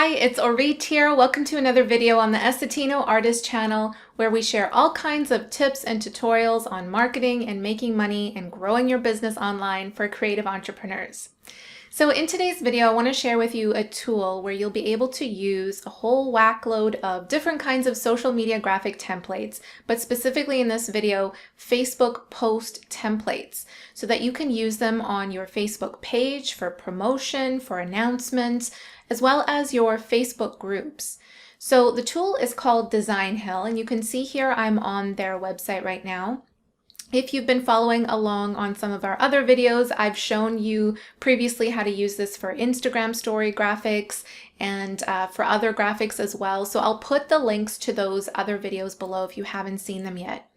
Hi, it's Auret here. Welcome to another video on the Estetino Artist channel, where we share all kinds of tips and tutorials on marketing and making money and growing your business online for creative entrepreneurs. So in today's video, I want to share with you a tool where you'll be able to use a whole whack load of different kinds of social media graphic templates, but specifically in this video, Facebook post templates, so that you can use them on your Facebook page for promotion, for announcements, as well as your Facebook groups. So the tool is called Designhill, and you can see here I'm on their website right now. If you've been following along on some of our other videos, I've shown you previously how to use this for Instagram story graphics and for other graphics as well. So I'll put the links to those other videos below if you haven't seen them yet.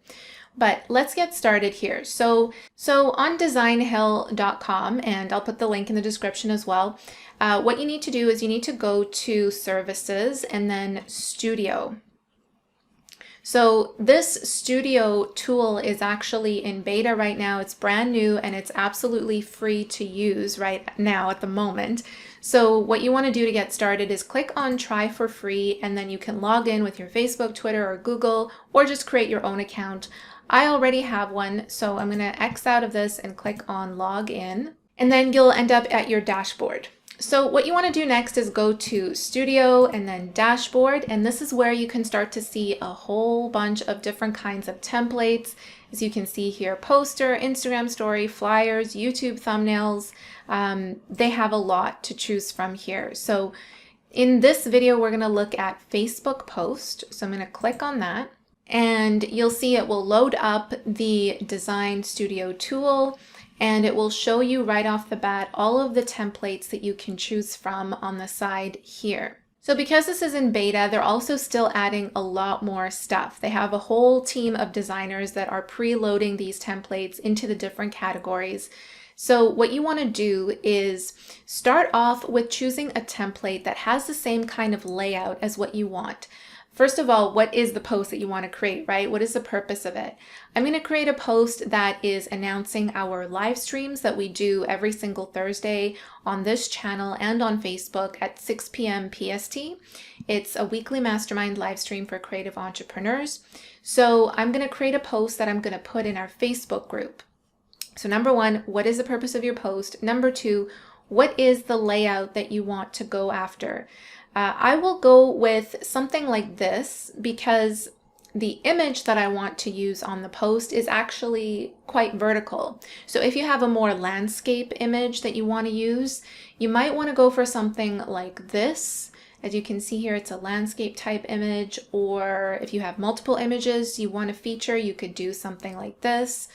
But let's get started here. So on designhill.com, and I'll put the link in the description as well, what you need to do is you need to go to Services and then Studio. So this Studio tool is actually in beta right now. It's brand new and it's absolutely free to use right now at the moment. So what you want to do to get started is click on Try for Free, and then you can log in with your Facebook, Twitter, or Google, or just create your own account. I already have one, so I'm going to X out of this and click on Log In, and then you'll end up at your dashboard. So what you want to do next is go to Studio and then Dashboard, and this is where you can start to see a whole bunch of different kinds of templates. As you can see here, poster, Instagram story, flyers, YouTube thumbnails. They have a lot to choose from here. So in this video, we're going to look at Facebook post. So I'm going to click on that, and you'll see it will load up the Design Studio tool, and it will show you right off the bat all of the templates that you can choose from on the side here. So because this is in beta, they're also still adding a lot more stuff. They have a whole team of designers that are preloading these templates into the different categories. So what you want to do is start off with choosing a template that has the same kind of layout as what you want. First of all, what is the post that you want to create, right? What is the purpose of it? I'm going to create a post that is announcing our live streams that we do every single Thursday on this channel and on Facebook at 6 p.m. PST. It's a weekly mastermind live stream for creative entrepreneurs. So I'm going to create a post that I'm going to put in our Facebook group. So number one, what is the purpose of your post? Number two, what is the layout that you want to go after? I will go with something like this because the image that I want to use on the post is actually quite vertical. So if you have a more landscape image that you want to use, you might want to go for something like this. As you can see here, it's a landscape type image, or if you have multiple images you want to feature, you could do something like this.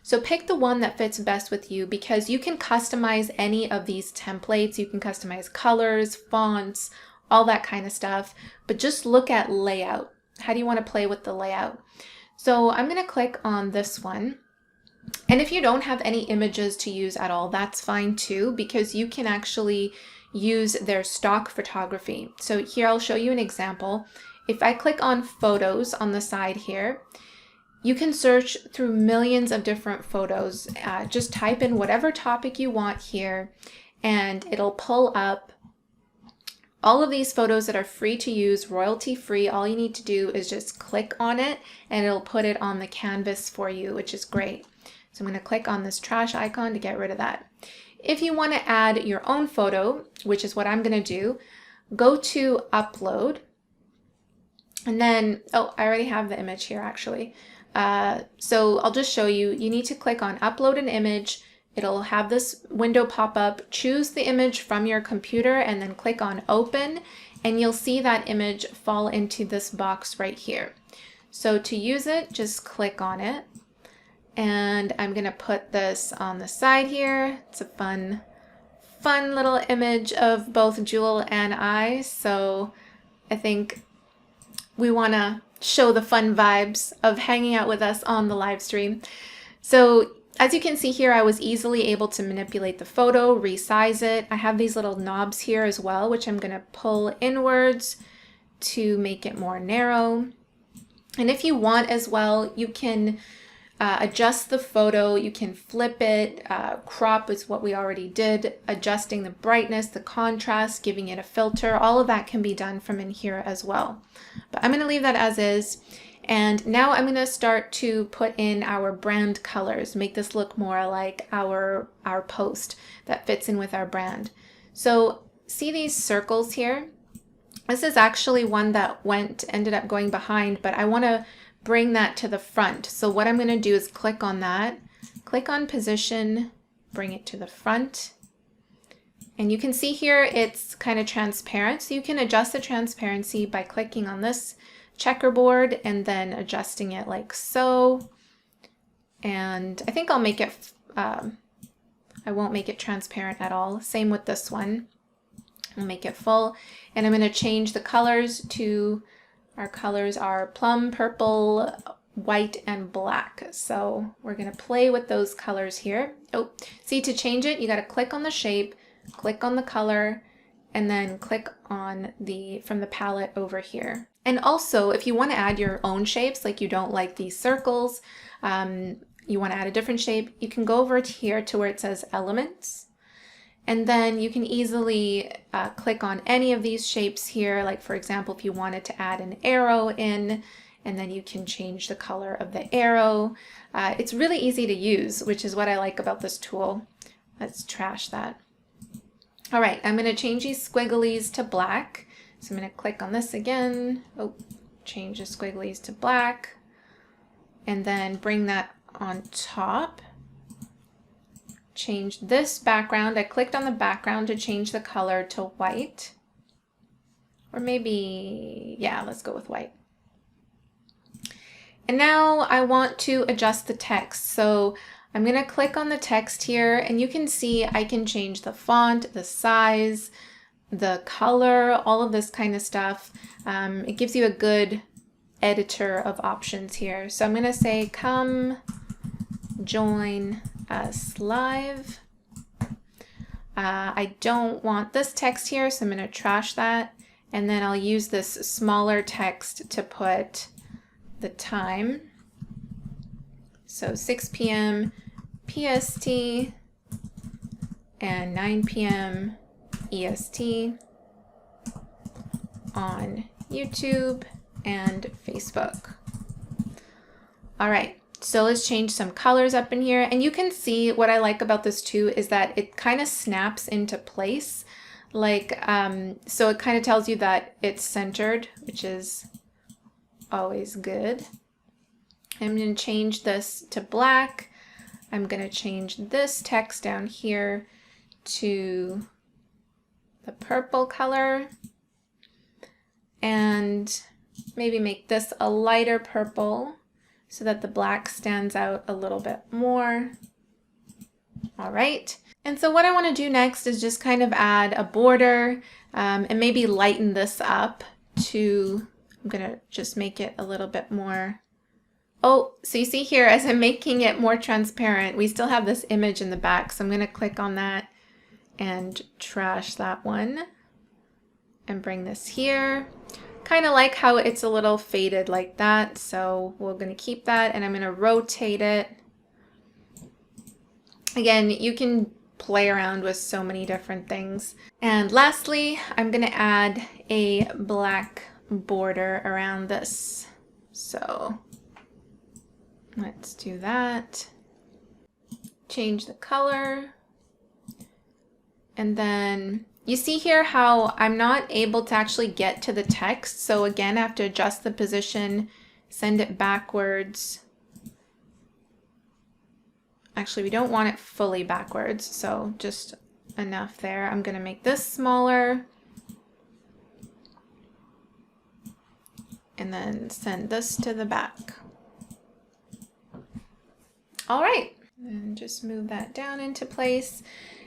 So pick the one that fits best with you, because you can customize any of these templates. You can customize colors, fonts, all that kind of stuff, but just look at layout. How do you want to play with the layout? So I'm going to click on this one. And if you don't have any images to use at all, that's fine too, because you can actually use their stock photography. So here I'll show you an example. If I click on photos on the side here, you can search through millions of different photos. Just type in whatever topic you want here, and it'll pull up all of these photos that are free to use, royalty free. All you need to do is just click on it and it'll put it on the canvas for you, which is great. So I'm going to click on this trash icon to get rid of that. If you want to add your own photo, which is what I'm going to do, go to upload, and then, oh, I already have the image here actually. So I'll just show you. You need to click on upload an image. It'll have this window pop up. Choose the image from your computer and then click on open, and you'll see that image fall into this box right here. So to use it, just click on it, and I'm gonna put this on the side here. It's a fun little image of both Jewel and I, so I think we wanna show the fun vibes of hanging out with us on the live stream. So as you can see here, I was easily able to manipulate the photo, resize it. I have these little knobs here as well, which I'm going to pull inwards to make it more narrow. And if you want as well, you can adjust the photo. You can flip it, crop is what we already did, adjusting the brightness, the contrast, giving it a filter. All of that can be done from in here as well. But I'm going to leave that as is. And now I'm going to start to put in our brand colors, make this look more like our post that fits in with our brand. So see these circles here? This is actually one that ended up going behind, but I want to bring that to the front. So what I'm going to do is click on that, click on position, bring it to the front. And you can see here it's kind of transparent. So you can adjust the transparency by clicking on this checkerboard and then adjusting it like so. And I think I'll make it, I won't make it transparent at all. Same with this one. I'll make it full. And I'm going to change the colors to, our colors are plum, purple, white, and black. So we're going to play with those colors here. Oh, see, to change it, you got to click on the shape, click on the color, and then click on from the palette over here. And also, if you want to add your own shapes, like you don't like these circles, you want to add a different shape, you can go over here to where it says elements. And then you can easily click on any of these shapes here. Like for example, if you wanted to add an arrow in, and then you can change the color of the arrow. It's really easy to use, which is what I like about this tool. Let's trash that. All right, I'm going to change these squigglies to black. So I'm going to click on this again. Oh, change the squigglies to black. And then bring that on top. Change this background. I clicked on the background to change the color to white. Or maybe, yeah, let's go with white. And now I want to adjust the text. So I'm going to click on the text here, and you can see I can change the font, the size, the color, all of this kind of stuff. It gives you a good editor of options here. So I'm going to say, come join us live. I don't want this text here, so I'm going to trash that. And then I'll use this smaller text to put the time. So 6 p.m. PST and 9 p.m. EST on YouTube and Facebook. All right, so let's change some colors up in here. And you can see what I like about this too is that it kind of snaps into place. Like, so it kind of tells you that it's centered, which is always good. I'm going to change this to black. I'm going to change this text down here to the purple color and maybe make this a lighter purple so that the black stands out a little bit more. All right. And so what I want to do next is just kind of add a border and maybe lighten this up to, I'm going to just make it a little bit more. Oh, so you see here, as I'm making it more transparent, we still have this image in the back. So I'm going to click on that and trash that one and bring this here. Kind of like how it's a little faded like that. So we're going to keep that, and I'm going to rotate it. Again, you can play around with so many different things. And lastly, I'm going to add a black border around this. So let's do that. Change the color. And then you see here how I'm not able to actually get to the text. So again, I have to adjust the position, send it backwards. Actually, we don't want it fully backwards, so just enough there. I'm going to make this smaller. And then send this to the back. All right, and just move that down into place.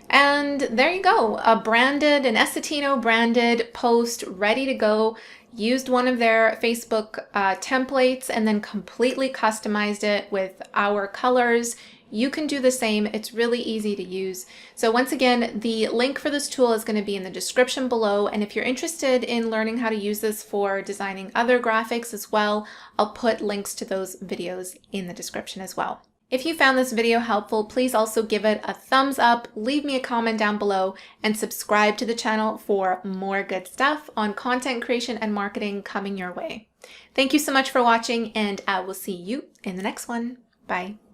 And there you go, an Essetino branded post ready to go. Used one of their Facebook templates and then completely customized it with our colors, you can do the same. It's really easy to use. So once again, the link for this tool is going to be in the description below. And if you're interested in learning how to use this for designing other graphics as well, I'll put links to those videos in the description as well. If you found this video helpful, please also give it a thumbs up, leave me a comment down below, and subscribe to the channel for more good stuff on content creation and marketing coming your way. Thank you so much for watching, and I will see you in the next one. Bye.